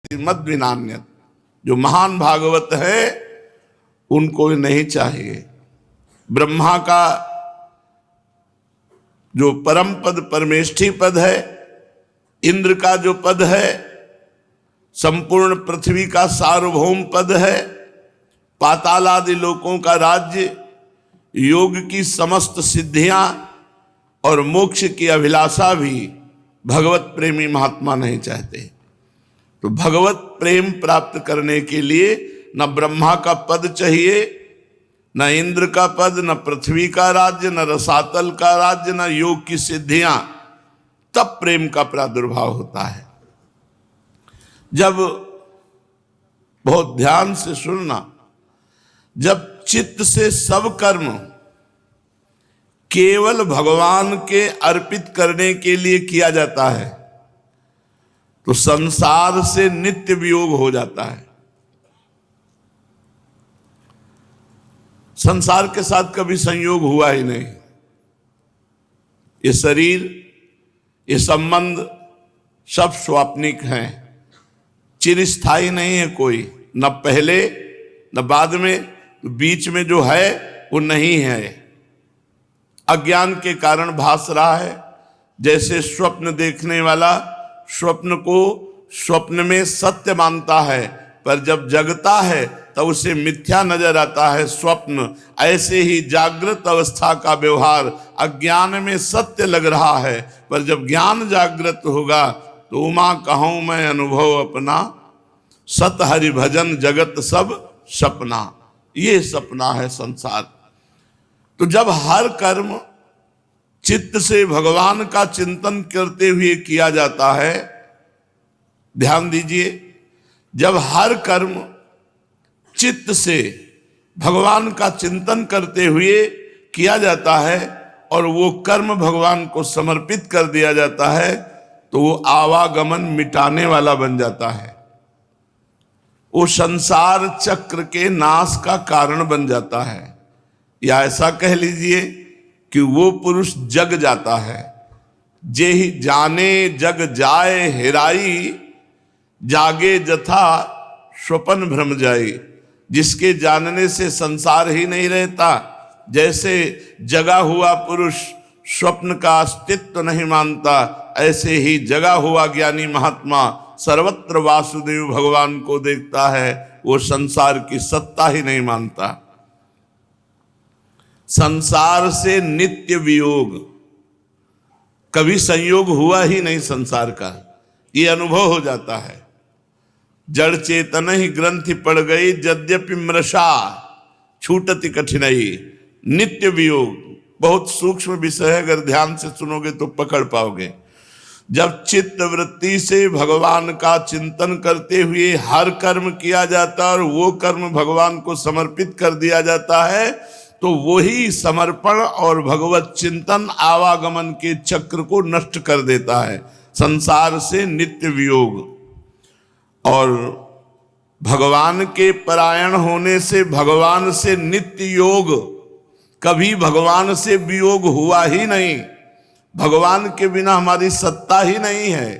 मद विनान्यत। जो महान भागवत है उनको नहीं चाहिए। ब्रह्मा का जो परम पद परमेष्ठी पद है, इंद्र का जो पद है, संपूर्ण पृथ्वी का सार्वभौम पद है, पाताल आदि लोकों का राज्य, योग की समस्त सिद्धियां और मोक्ष की अभिलाषा भी भगवत प्रेमी महात्मा नहीं चाहते। तो भगवत प्रेम प्राप्त करने के लिए न ब्रह्मा का पद चाहिए, न इंद्र का पद, न पृथ्वी का राज्य, न रसातल का राज्य, न योग की सिद्धियां, तब प्रेम का प्रादुर्भाव होता है। जब बहुत ध्यान से सुनना, जब चित्त से सब कर्म केवल भगवान के अर्पित करने के लिए किया जाता है तो संसार से नित्य वियोग हो जाता है। संसार के साथ कभी संयोग हुआ ही नहीं। ये शरीर, ये संबंध सब स्वाप्निक हैं, चिरस्थायी नहीं है कोई, न पहले न बाद में, बीच में जो है वो नहीं है। अज्ञान के कारण भास रहा है। जैसे स्वप्न देखने वाला स्वप्न को स्वप्न में सत्य मानता है, पर जब जगता है तब उसे मिथ्या नजर आता है स्वप्न, ऐसे ही जागृत अवस्था का व्यवहार अज्ञान में सत्य लग रहा है, पर जब ज्ञान जागृत होगा तो उमा कहूं मैं अनुभव अपना, सत हरि भजन जगत सब सपना। ये सपना है संसार। तो जब हर कर्म चित्त से भगवान का चिंतन करते हुए किया जाता है, ध्यान दीजिए, जब हर कर्म चित्त से भगवान का चिंतन करते हुए किया जाता है और वो कर्म भगवान को समर्पित कर दिया जाता है तो वो आवागमन मिटाने वाला बन जाता है। वो संसार चक्र के नाश का कारण बन जाता है, या ऐसा कह लीजिए कि वो पुरुष जग जाता है। जे ही जाने जग जाए हेराई, जागे जथा स्वपन भ्रम जाई। जिसके जानने से संसार ही नहीं रहता, जैसे जगा हुआ पुरुष स्वप्न का अस्तित्व नहीं मानता, ऐसे ही जगा हुआ ज्ञानी महात्मा सर्वत्र वासुदेव भगवान को देखता है, वो संसार की सत्ता ही नहीं मानता। संसार से नित्य वियोग, कभी संयोग हुआ ही नहीं संसार का, ये अनुभव हो जाता है। जड़ चेतन ही ग्रंथि पड़ गई, यद्यपि मृषा छूटति कठिनाई। नित्य वियोग बहुत सूक्ष्म विषय है, अगर ध्यान से सुनोगे तो पकड़ पाओगे। जब चित्त वृत्ति से भगवान का चिंतन करते हुए हर कर्म किया जाता है और वो कर्म भगवान को समर्पित कर दिया जाता है, तो वही समर्पण और भगवत चिंतन आवागमन के चक्र को नष्ट कर देता है। संसार से नित्य वियोग और भगवान के परायण होने से भगवान से नित्य योग, कभी भगवान से वियोग हुआ ही नहीं। भगवान के बिना हमारी सत्ता ही नहीं है।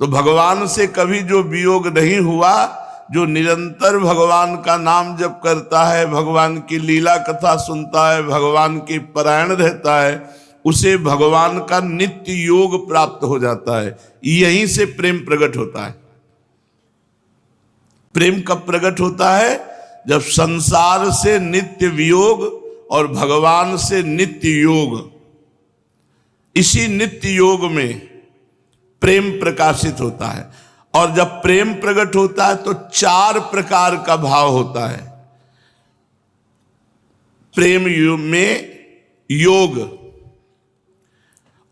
तो भगवान से कभी जो वियोग नहीं हुआ, जो निरंतर भगवान का नाम जप करता है, भगवान की लीला कथा सुनता है, भगवान के परायण रहता है, उसे भगवान का नित्य योग प्राप्त हो जाता है। यहीं से प्रेम प्रकट होता है। प्रेम कब प्रकट होता है? जब संसार से नित्य वियोग और भगवान से नित्य योग, इसी नित्य योग में प्रेम प्रकाशित होता है। और जब प्रेम प्रकट होता है तो चार प्रकार का भाव होता है। प्रेम योग में योग,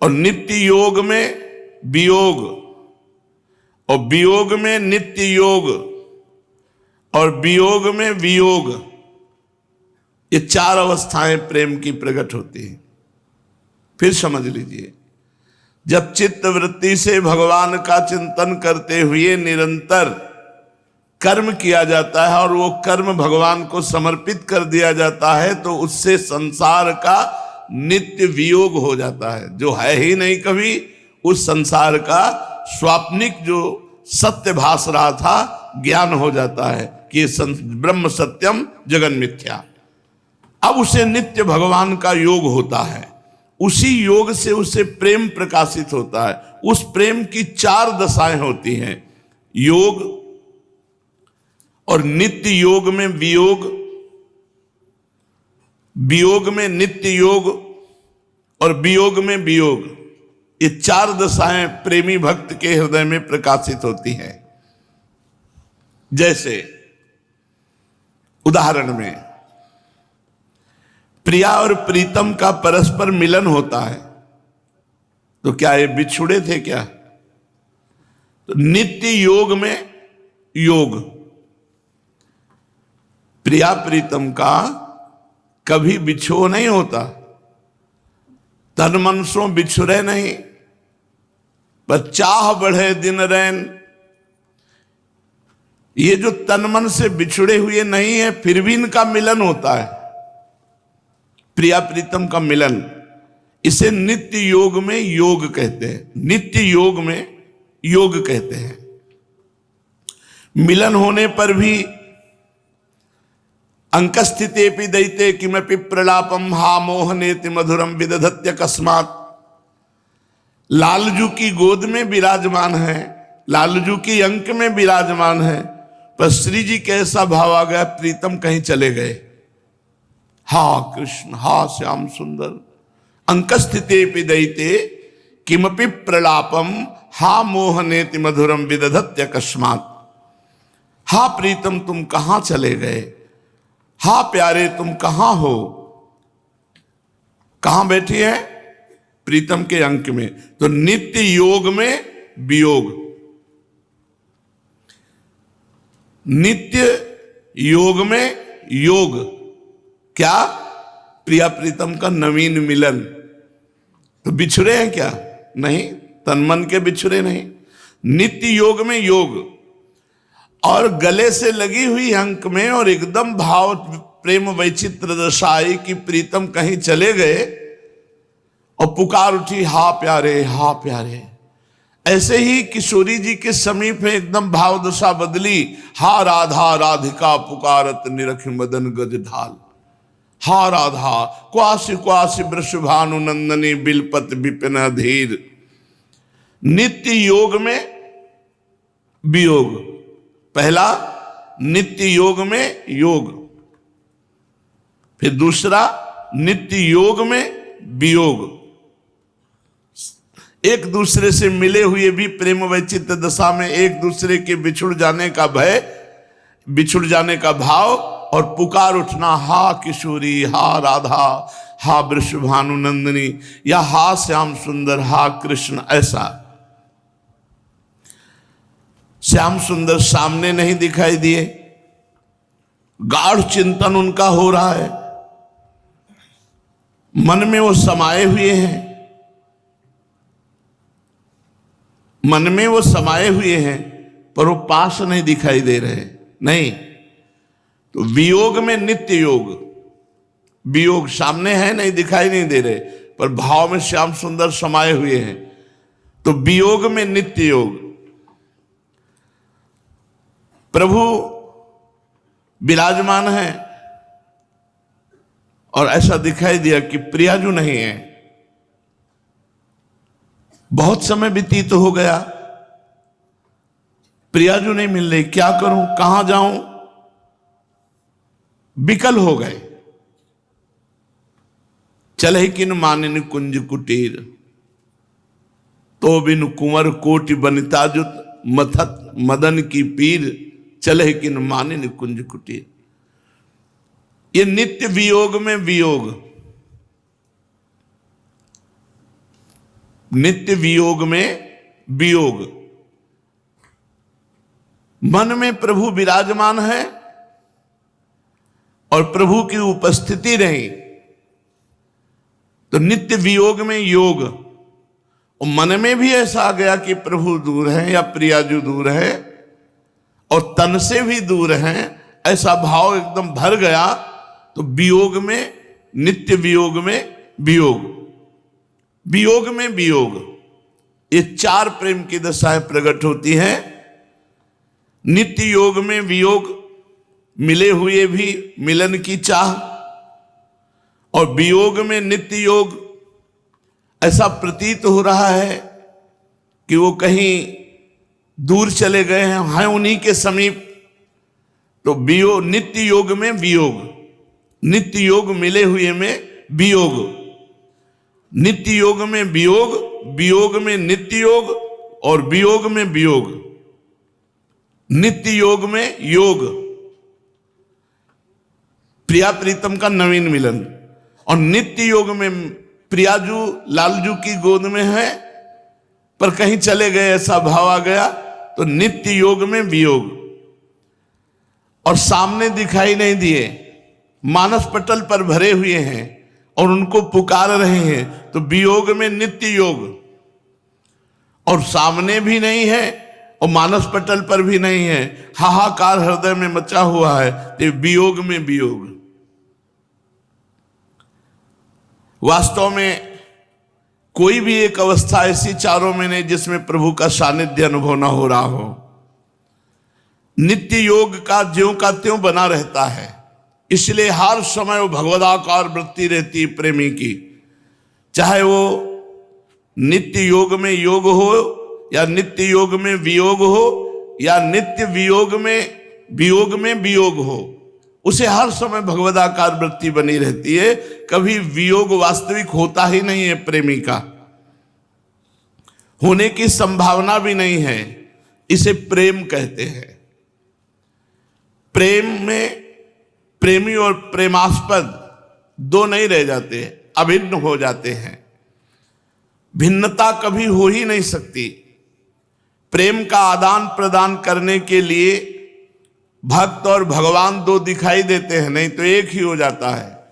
और नित्य योग में वियोग, और वियोग में नित्य योग, और वियोग में वियोग। ये चार अवस्थाएं प्रेम की प्रकट होती हैं। फिर समझ लीजिए, जब चित्त वृत्ति से भगवान का चिंतन करते हुए निरंतर कर्म किया जाता है और वो कर्म भगवान को समर्पित कर दिया जाता है, तो उससे संसार का नित्य वियोग हो जाता है। जो है ही नहीं कभी, उस संसार का स्वाप्निक जो सत्य भास रहा था, ज्ञान हो जाता है कि ये ब्रह्म सत्यम जगन मिथ्या। अब उसे नित्य भगवान का योग होता है, उसी योग से उसे प्रेम प्रकाशित होता है। उस प्रेम की 4 दशाएं होती हैं, योग और नित्य योग में वियोग, वियोग में नित्य योग और वियोग में वियोग। ये 4 दशाएं प्रेमी भक्त के हृदय में प्रकाशित होती हैं। जैसे उदाहरण में प्रिया और प्रीतम का परस्पर मिलन होता है, तो क्या ये बिछुड़े थे क्या? तो नित्य योग में योग, प्रिया प्रीतम का कभी बिछो नहीं होता, तन मन सो बिछुरे नहीं, पर चाह बढ़े दिन रैन। ये जो तन मन से बिछुड़े हुए नहीं है, फिर भी इनका मिलन होता है, प्रिया प्रीतम का मिलन। इसे नित्य योग में योग कहते हैं, नित्य योग में योग कहते हैं। मिलन होने पर भी अंकस्थितेपि दैते किमपि प्रलापम हा मोहनेति मधुरम विदधत्य कस्मात्। लालजू की गोद में विराजमान है, लालजू की अंक में विराजमान है, पर श्री जी कैसा भाव आ गया, प्रीतम कहीं चले गए। हा कृष्ण, हा श्याम सुंदर, अंकस्थितेपि दैते किमपि प्रलापम हा मोहनेति मधुरम विदधत्य कस्मात्। हा प्रीतम तुम कहां चले गए, हा प्यारे तुम कहां हो। कहां बैठी है? प्रीतम के अंक में। तो नित्य योग में वियोग, नित्य योग में योग। क्या? प्रिया प्रीतम का नवीन मिलन। तो बिछुरे हैं क्या? नहीं, तन मन के बिछुरे नहीं, नित्य योग में योग। और गले से लगी हुई अंक में और एकदम भाव प्रेम वैचित्र दशाई की प्रीतम कहीं चले गए और पुकार उठी, हा प्यारे, हा प्यारे। ऐसे ही किशोरी जी के समीप में एकदम भाव दशा बदली, हा राधा राधिका पुकारत निरख मदन गज ढाल। हा राधा क्वासी क्वासी वृषभानु नंदनी बिलपत विपिन धीर। नित्य योग में वियोग। पहला नित्य योग में योग, फिर दूसरा नित्य योग में वियोग। एक दूसरे से मिले हुए भी प्रेम वैचित्र दशा में एक दूसरे के बिछुड़ जाने का भय, बिछुड़ जाने का भाव और पुकार उठना, हा किशोरी, हा राधा, हा वृषभानु नंदिनी, या हा श्याम सुंदर, हा कृष्ण। ऐसा श्याम सुंदर सामने नहीं दिखाई दिए, गाढ़ चिंतन उनका हो रहा है, मन में वो समाये हुए हैं, मन में वो समाये हुए हैं, पर वो पास नहीं दिखाई दे रहे। नहीं, तो वियोग में नित्य योग, वियोग सामने है, नहीं दिखाई नहीं दे रहे, पर भाव में श्याम सुंदर समाये हुए हैं। तो वियोग में नित्य योग। प्रभु विराजमान है और ऐसा दिखाई दिया कि प्रियाजू नहीं है। बहुत समय व्यतीत हो गया, प्रियाजू नहीं मिल रही, क्या करूं, कहां जाऊं, विकल हो गए। चले किन मानिन कुंज कुटीर, तो बिन कुंवर कोटि बनिता जुत मथत मदन की पीर। चले किन मानिन कुंज कुटीर। ये नित्य वियोग में वियोग, नित्य वियोग में वियोग। मन में प्रभु विराजमान है और प्रभु की उपस्थिति रही, तो नित्य वियोग में योग। और मन में भी ऐसा आ गया कि प्रभु दूर है या प्रियाजू दूर है और तन से भी दूर हैं, ऐसा भाव एकदम भर गया। तो वियोग में, नित्य वियोग में वियोग, वियोग में वियोग, ये 4 प्रेम की दशाएं प्रकट होती हैं। नित्य योग में वियोग, मिले हुए भी मिलन की चाह, और वियोग में नित्य योग। ऐसा प्रतीत हो रहा है कि वो कहीं दूर चले गए हैं उन्हीं के समीप। तो वियोग, नित्य योग में वियोग, नित्य योग मिले हुए में वियोग, नित्य योग में वियोग, वियोग में नित्य योग, और वियोग में वियोग, नित्य योग में योग, प्रिया प्रीतम का नवीन मिलन। और नित्य योग में प्रियाजू लालजू की गोद में है पर कहीं चले गए, ऐसा भाव आ गया, तो नित्य योग में वियोग। और सामने दिखाई नहीं दिए, मानस पटल पर भरे हुए हैं और उनको पुकार रहे हैं, तो वियोग में नित्य योग। और सामने भी नहीं है और मानस पटल पर भी नहीं है, हाहाकार हृदय में मचा हुआ है, तो वियोग में वियोग। वास्तव में कोई भी एक अवस्था ऐसी चारों में नहीं जिसमें प्रभु का सानिध्य अनुभव न हो रहा हो। नित्य योग का ज्यों का त्यों बना रहता है, इसलिए हर समय वो भगवदाकार वृत्ति रहती है प्रेमी की। चाहे वो नित्य योग में योग हो, या नित्य योग में वियोग हो, या नित्य वियोग में वियोग हो, उसे हर समय भगवदाकार वृत्ति बनी रहती है। कभी वियोग वास्तविक होता ही नहीं है, प्रेमी का होने की संभावना भी नहीं है। इसे प्रेम कहते हैं। प्रेम में प्रेमी और प्रेमास्पद दो नहीं रह जाते, अभिन्न हो जाते हैं। भिन्नता कभी हो ही नहीं सकती। प्रेम का आदान प्रदान करने के लिए भक्त और भगवान दो दिखाई देते हैं, नहीं तो एक ही हो जाता है।